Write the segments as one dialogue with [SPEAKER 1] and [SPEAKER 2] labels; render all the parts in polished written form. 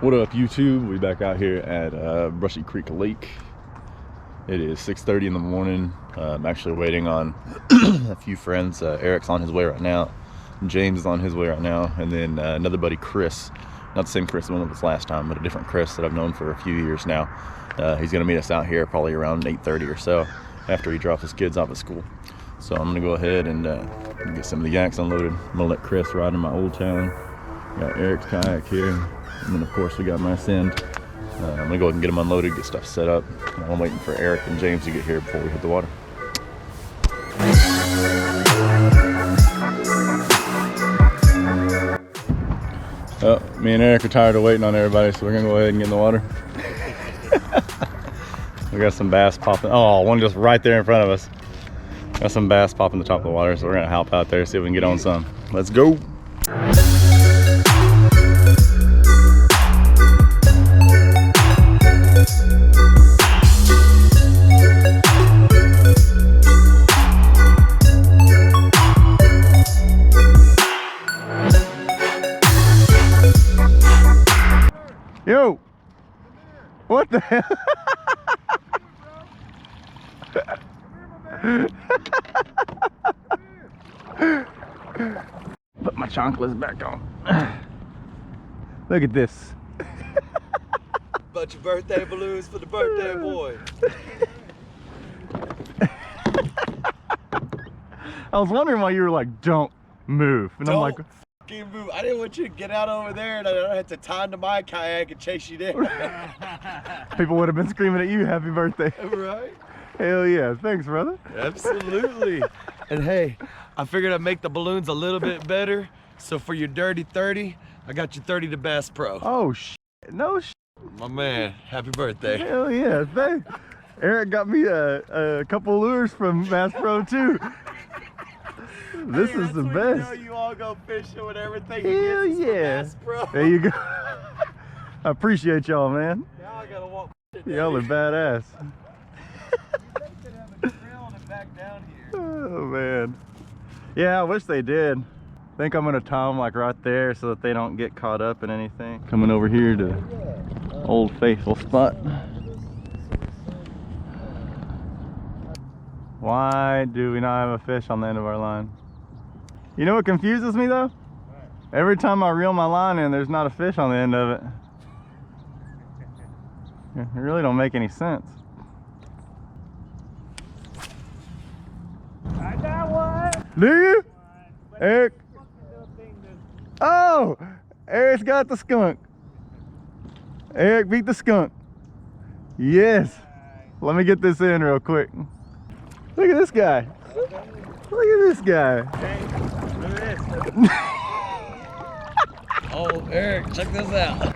[SPEAKER 1] What up, YouTube? We back out here at Brushy Creek Lake. It is 6:30 in the morning. I'm actually waiting on a few friends. Eric's on his way right now. James is on his way right now. And then another buddy, Chris. Not the same Chris one that was last time, but a different Chris that I've known for a few years now. He's gonna meet us out here probably around 8:30 or so after he drops his kids off at school. So I'm gonna go ahead and get some of the yaks unloaded. I'm gonna let Chris ride in my old Challenger. Got Eric's kayak here. And then of course we got my send. I'm gonna go ahead and get them unloaded, get stuff set up. I'm waiting for Eric and James to get here before we hit the water. Me and Eric are tired of waiting on everybody, so we're gonna go ahead and get in the water. We got some bass popping. Oh, one just right there in front of us. Got some bass popping the top of the water, so we're gonna hop out there, see if we can get on some. Let's go. Yo, what the hell? Put my chanclas back on. Look at this.
[SPEAKER 2] Bunch of birthday balloons for the birthday boy.
[SPEAKER 1] I was wondering why you were like, don't move. And I'm like,
[SPEAKER 2] move. I didn't want you to get out over there and I don't have to tie into my kayak and chase you down.
[SPEAKER 1] People would have been screaming at you, happy birthday.
[SPEAKER 2] Right?
[SPEAKER 1] Hell yeah. Thanks, brother.
[SPEAKER 2] Absolutely. And hey, I figured I'd make the balloons a little bit better. So for your dirty 30, I got you 30 to Bass Pro.
[SPEAKER 1] Oh, no shit.
[SPEAKER 2] My man, happy birthday.
[SPEAKER 1] Hell yeah. Thanks. Eric got me a couple lures from Bass Pro too. This is the best.
[SPEAKER 2] You know you all go fishing with everything.
[SPEAKER 1] Hell yeah. There you go. I appreciate y'all, man.
[SPEAKER 2] Now I gotta walk.
[SPEAKER 1] Y'all are badass.
[SPEAKER 2] Back down here.
[SPEAKER 1] Oh man. Yeah, I wish they did. I think I'm gonna tie them like right there so that they don't get caught up in anything. Coming over here to Old Faithful spot. Why do we not have a fish on the end of our line? You know what confuses me though? Every time I reel my line in, there's not a fish on the end of it. It really don't make any sense.
[SPEAKER 3] I got one.
[SPEAKER 1] Do you? Eric? Oh! Eric's got the skunk. Eric beat the skunk. Yes. Let me get this in real quick. Look at this guy. Look at this guy.
[SPEAKER 3] Hey, look at this.
[SPEAKER 2] Oh, Eric, check this out.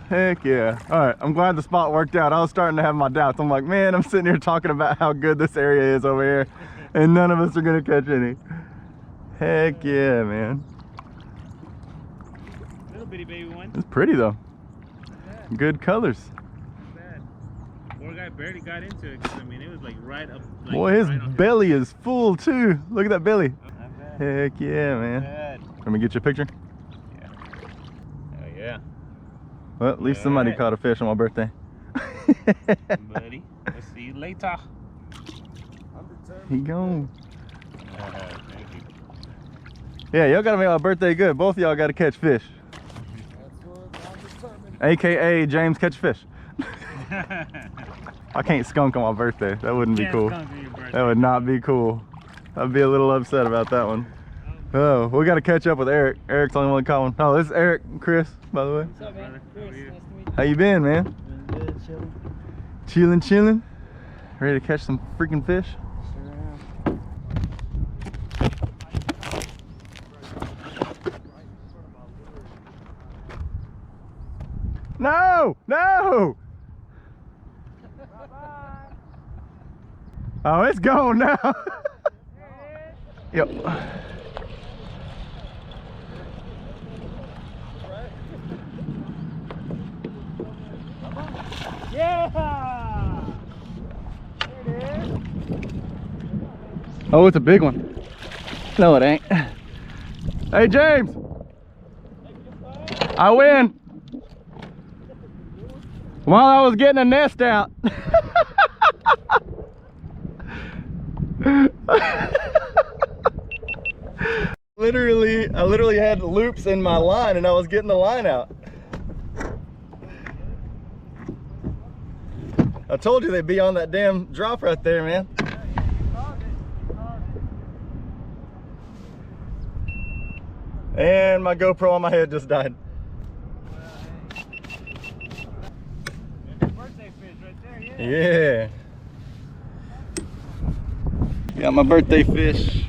[SPEAKER 1] Heck yeah. Alright, I'm glad the spot worked out. I was starting to have my doubts. I'm like, man, I'm sitting here talking about how good this area is over here, and none of us are going to catch any. Heck yeah, man.
[SPEAKER 3] Little bitty baby one.
[SPEAKER 1] It's pretty though. Good colors.
[SPEAKER 3] Not bad. Poor guy barely got into it because I mean it was like right up. Like,
[SPEAKER 1] Boy, his
[SPEAKER 3] right
[SPEAKER 1] belly is full too. Look at that belly.
[SPEAKER 3] Not bad.
[SPEAKER 1] Heck yeah, man.
[SPEAKER 3] Bad.
[SPEAKER 1] Let me get you a picture.
[SPEAKER 3] Yeah. Hell yeah.
[SPEAKER 1] Well, at least somebody caught a fish on my birthday.
[SPEAKER 3] Buddy. Let's see you later.
[SPEAKER 1] He gone.
[SPEAKER 3] Thank you.
[SPEAKER 1] Yeah, y'all gotta make my birthday good. Both of y'all gotta catch fish. AKA James catch fish. I can't skunk on my birthday. That wouldn't be cool. That would not be cool. I'd be a little upset about that one. Oh, we got to catch up with Eric. Eric's the only one caught one. Oh, this is Eric and Chris, by the way.
[SPEAKER 3] What's up, brother? Chris, nice to meet you.
[SPEAKER 1] How you been, man?
[SPEAKER 3] Doing good, chilling.
[SPEAKER 1] Chilling, chilling. Ready to catch some freaking fish?
[SPEAKER 3] Sure am.
[SPEAKER 1] No! No! Oh, it's gone now. Yep.
[SPEAKER 3] Yeah! There it is.
[SPEAKER 1] Oh, it's a big one. No, it ain't. Hey, James. I win. While I was getting a nest out. I literally had loops in my line and I was getting the line out. I told you they'd be on that damn drop right there, man. And my GoPro on my head just died.
[SPEAKER 3] Birthday fish right there,
[SPEAKER 1] Yeah. Got my birthday fish.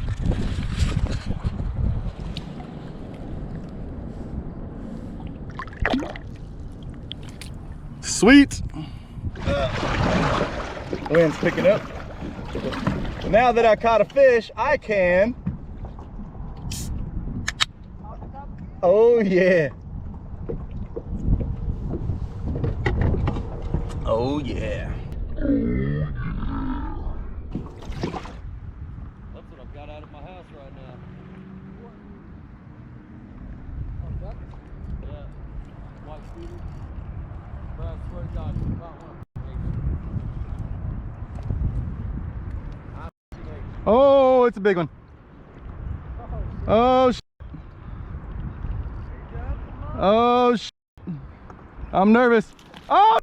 [SPEAKER 1] Sweet. Wind's picking up. Now that I caught a fish, I can. Oh yeah. Oh yeah.
[SPEAKER 2] That's what I've got out of my house right now. Yeah. White scooter. Bro, I swear to God, you caught one.
[SPEAKER 1] Oh, it's a big one. Oh shit. Oh shit. I'm nervous. Oh!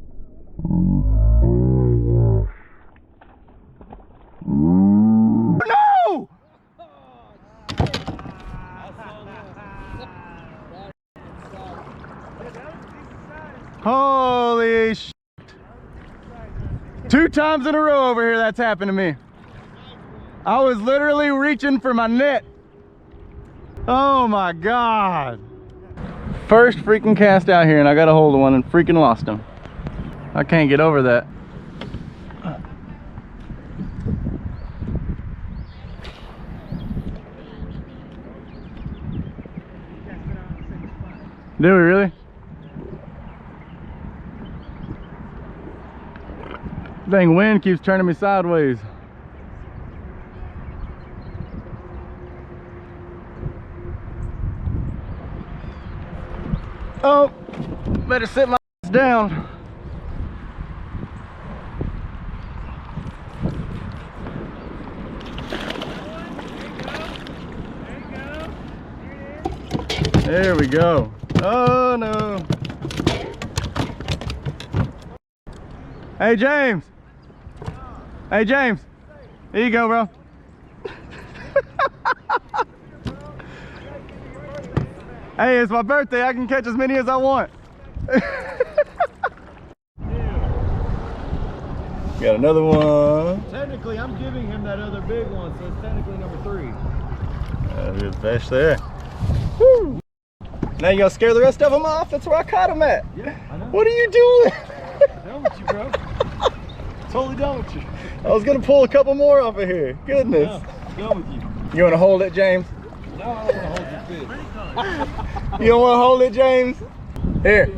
[SPEAKER 1] No! Holy shit. 2 times in a row over here that's happened to me. I was literally reaching for my net. Oh my God. First freaking cast out here and I got a hold of one and freaking lost him. I can't get over that. Do we really? Dang, wind keeps turning me sideways. Oh, better sit my ass down. There we go. Oh no. Hey James. Hey James. Here you go, bro. Hey, it's my birthday. I can catch as many as I want. Got another one.
[SPEAKER 2] Technically, I'm giving him that other big one, so it's technically number 3.
[SPEAKER 1] Good fish there. Woo. Now you gonna scare the rest of them off? That's where I caught them at.
[SPEAKER 2] Yeah, I know.
[SPEAKER 1] What are you doing?
[SPEAKER 2] Done with you, bro. Totally done with you.
[SPEAKER 1] I was gonna pull a couple more off of here. Goodness.
[SPEAKER 2] No, done with you.
[SPEAKER 1] You wanna hold it, James?
[SPEAKER 2] No, I don't want to hold your fish.
[SPEAKER 1] You don't wanna hold it, James? Here,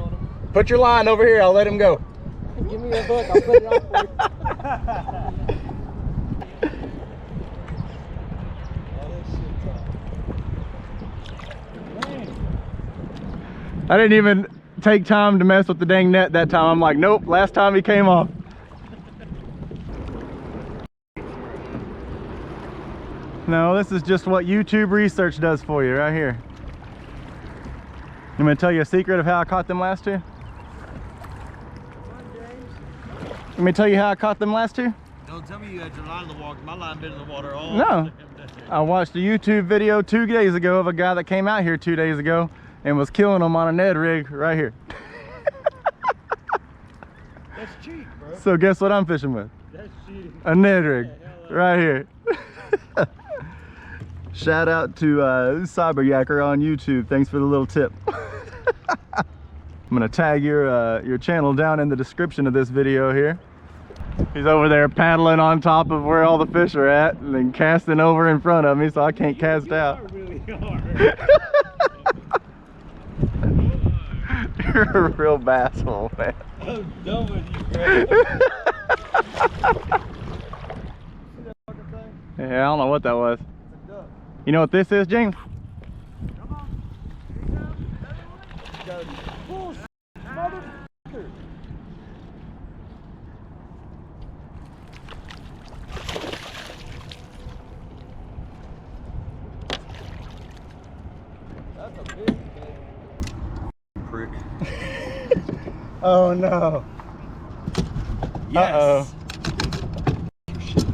[SPEAKER 1] put your line over here. I'll let him go.
[SPEAKER 2] Give me your hook. I'll put it on for you.
[SPEAKER 1] I didn't even take time to mess with the dang net that time. I'm like, nope, last time he came off. No, this is just what YouTube research does for you right here. I'm gonna tell you a secret of how I caught them last 2. Let me tell you how I caught them last 2.
[SPEAKER 2] Don't tell me you had your line in the water. My line been in the water all
[SPEAKER 1] No. I watched a YouTube video 2 days ago of a guy that came out here 2 days ago and was killing them on a Ned rig right here.
[SPEAKER 2] That's cheap, bro.
[SPEAKER 1] So guess what I'm fishing with?
[SPEAKER 2] That's cheating.
[SPEAKER 1] A Ned rig right here. Shout out to CyberYaker on YouTube. Thanks for the little tip. I'm gonna tag your channel down in the description of this video here. He's over there paddling on top of where all the fish are at and then casting over in front of me so I can't cast out.
[SPEAKER 3] You really are.
[SPEAKER 1] You're a real basshole, man.
[SPEAKER 2] I'm done with you, bro.
[SPEAKER 1] Yeah, I don't know what that was. You know what this is, James?
[SPEAKER 3] Come on.
[SPEAKER 2] That's a big prick.
[SPEAKER 1] Oh no.
[SPEAKER 2] Yes.
[SPEAKER 1] Uh-oh.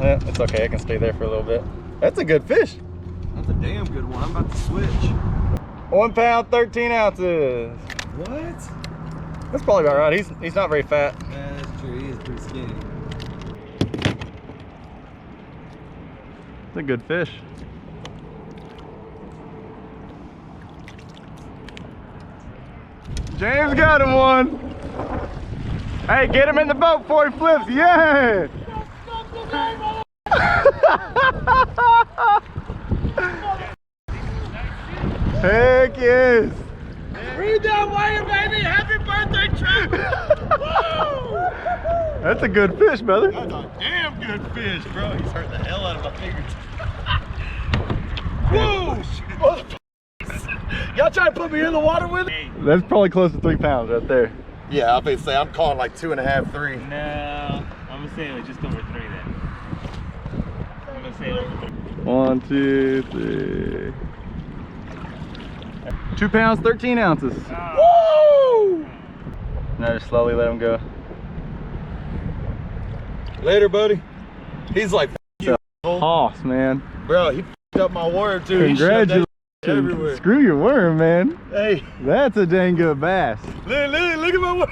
[SPEAKER 1] Yeah, it's okay, I can stay there for a little bit. That's a good fish.
[SPEAKER 2] That's a damn good one. I'm about to switch.
[SPEAKER 1] 1 pound, 13 ounces.
[SPEAKER 2] What?
[SPEAKER 1] That's probably about right. He's not very fat.
[SPEAKER 2] Yeah, that's true. He is pretty skinny.
[SPEAKER 1] It's a good fish. James got him one. Hey, get him in the boat before he flips. Yeah. Heck yes.
[SPEAKER 2] Read that wire, baby. Happy birthday, Trevor.
[SPEAKER 1] That's a good fish, brother.
[SPEAKER 2] That's a damn good fish, bro. He's hurt the hell out of my fingers. Whoa! Y'all trying to put me in the water with it?
[SPEAKER 3] Hey,
[SPEAKER 1] That's probably close to 3 pounds right there.
[SPEAKER 2] Yeah, I'll say I'm calling like 2.5, 3.
[SPEAKER 3] no, I'm gonna say like just over 3 then. I'm gonna say over 3.
[SPEAKER 1] 1, 2, 3. 2 pounds, 13 ounces.
[SPEAKER 2] Woo!
[SPEAKER 1] Now just slowly let him go.
[SPEAKER 2] Later, buddy. He's like,
[SPEAKER 1] Hoss, man.
[SPEAKER 2] bro, he f***ed up my worm too. He shoved that everywhere.
[SPEAKER 1] Screw your worm, man.
[SPEAKER 2] Hey,
[SPEAKER 1] That's a dang good bass.
[SPEAKER 2] look at my worm.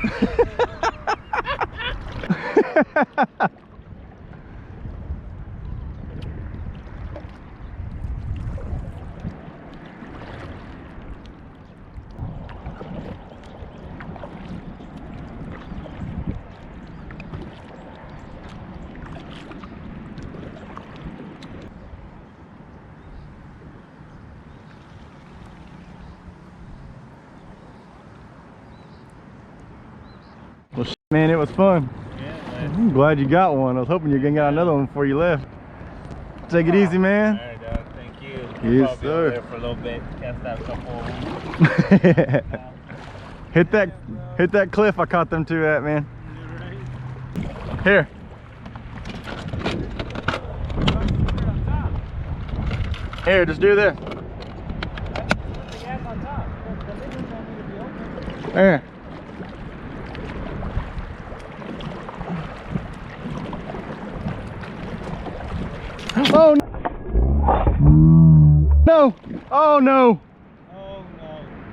[SPEAKER 1] Well, man, it was fun.
[SPEAKER 3] Yeah,
[SPEAKER 1] I'm glad you got one. I was hoping you were gonna get another one before you left. Take it easy, man.
[SPEAKER 3] alright, dog. Thank you.
[SPEAKER 1] Yes,
[SPEAKER 3] Probably over
[SPEAKER 1] sir.
[SPEAKER 3] there for a little bit. Cast out a couple of them.
[SPEAKER 1] Hit that cliff I caught them two at, man. Here. Here, just do this. There. Oh no! Oh no!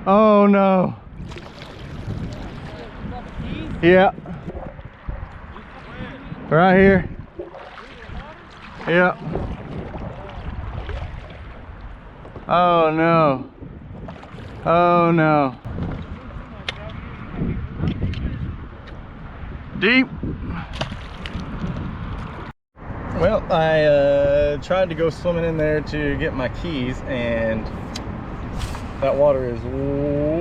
[SPEAKER 1] Oh no! Yeah. Right here. Yeah. Oh no. Oh no. Deep. Well, I tried to go swimming in there to get my keys, and that water is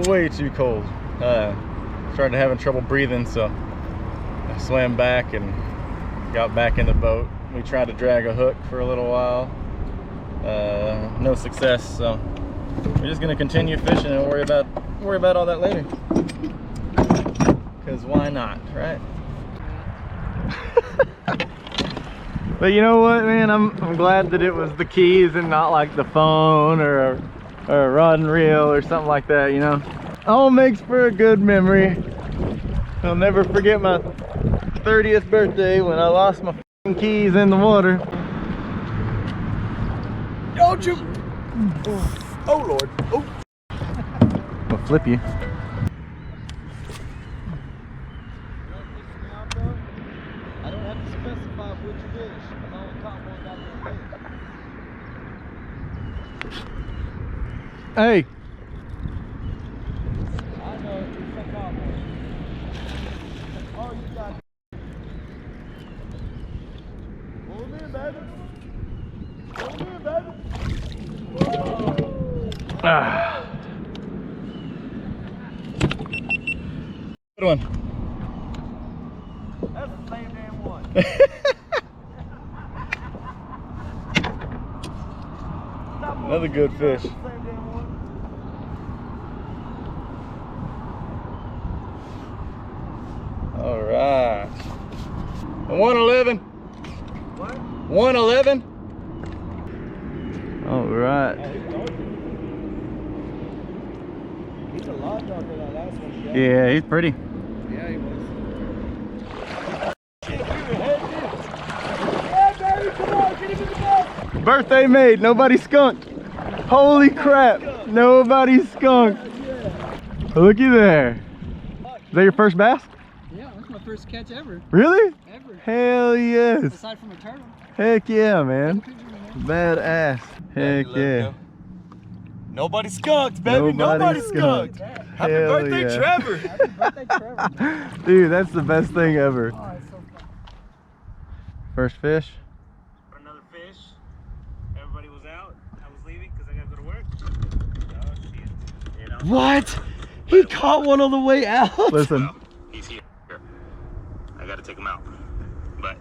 [SPEAKER 1] way too cold. Started having trouble breathing, so I swam back and got back in the boat. We tried to drag a hook for a little while. No success, so we're just gonna continue fishing and worry about all that later. Because why not, right? But you know what, man? I'm glad that it was the keys and not like the phone or a rod and reel or something like that, you know? All makes for a good memory. I'll never forget my 30th birthday when I lost my f***ing keys in the water.
[SPEAKER 2] Don't you? Oh Lord. Oh.
[SPEAKER 1] I'll flip you.
[SPEAKER 2] I don't have to specify which fish. I only caught one out there.
[SPEAKER 1] Hey.
[SPEAKER 2] I know, it's a caught one. Oh, you got it. Pull him in, baby. Pull him in, baby. Whoa.
[SPEAKER 1] Ah. Good one.
[SPEAKER 2] That's the same damn one.
[SPEAKER 1] Another good fish.
[SPEAKER 2] Same damn one.
[SPEAKER 1] All right. 111.
[SPEAKER 2] What?
[SPEAKER 1] 111. All right.
[SPEAKER 2] lot darker than that last one.
[SPEAKER 1] Yeah, he's pretty.
[SPEAKER 2] Yeah, he was.
[SPEAKER 1] Birthday made, nobody skunked. Holy crap, nobody skunked. Looky there. Is that your first bass?
[SPEAKER 4] Yeah, that's my first catch ever.
[SPEAKER 1] Really?
[SPEAKER 4] Ever.
[SPEAKER 1] Hell yes.
[SPEAKER 4] Aside from a turtle.
[SPEAKER 1] Heck yeah, man. Badass. Heck yeah.
[SPEAKER 2] Nobody skunked, baby. Nobody skunked. Happy
[SPEAKER 1] Hell
[SPEAKER 2] birthday,
[SPEAKER 1] yeah.
[SPEAKER 2] Trevor.
[SPEAKER 4] Happy birthday, Trevor.
[SPEAKER 1] Dude, that's the best thing ever.
[SPEAKER 4] Oh, it's so fun.
[SPEAKER 1] First fish.
[SPEAKER 3] For another fish. Everybody was out. I was leaving because I gotta go to work. Oh, shit. You know?
[SPEAKER 2] What? He caught one on the way out.
[SPEAKER 1] Listen,
[SPEAKER 3] Well, he's here. I gotta take him out. But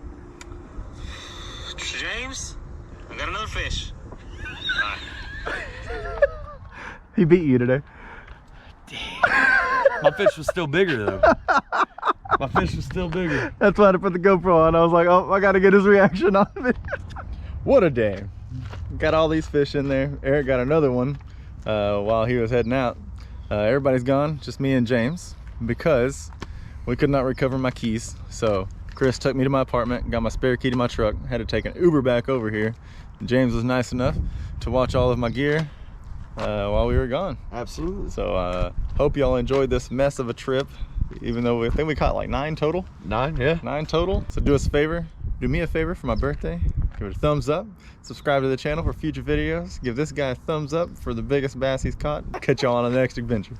[SPEAKER 3] James, I got another fish.
[SPEAKER 1] he beat you today.
[SPEAKER 2] My fish was still bigger though. My fish was still bigger.
[SPEAKER 1] That's why I put the GoPro on. I was like, oh, I gotta get his reaction on it. What a day. Got all these fish in there. Eric got another one while he was heading out. Everybody's gone, just me and James, because we could not recover my keys. So Chris took me to my apartment, got my spare key to my truck, had to take an Uber back over here. James was nice enough to watch all of my gear while we were gone.
[SPEAKER 2] Absolutely.
[SPEAKER 1] So hope y'all enjoyed this mess of a trip, even though I think we caught like 9 total.
[SPEAKER 2] 9, yeah.
[SPEAKER 1] 9 total. So do us a favor, do me a favor for my birthday, give it a thumbs up, subscribe to the channel for future videos, give this guy a thumbs up for the biggest bass he's caught. Catch y'all on the next adventure.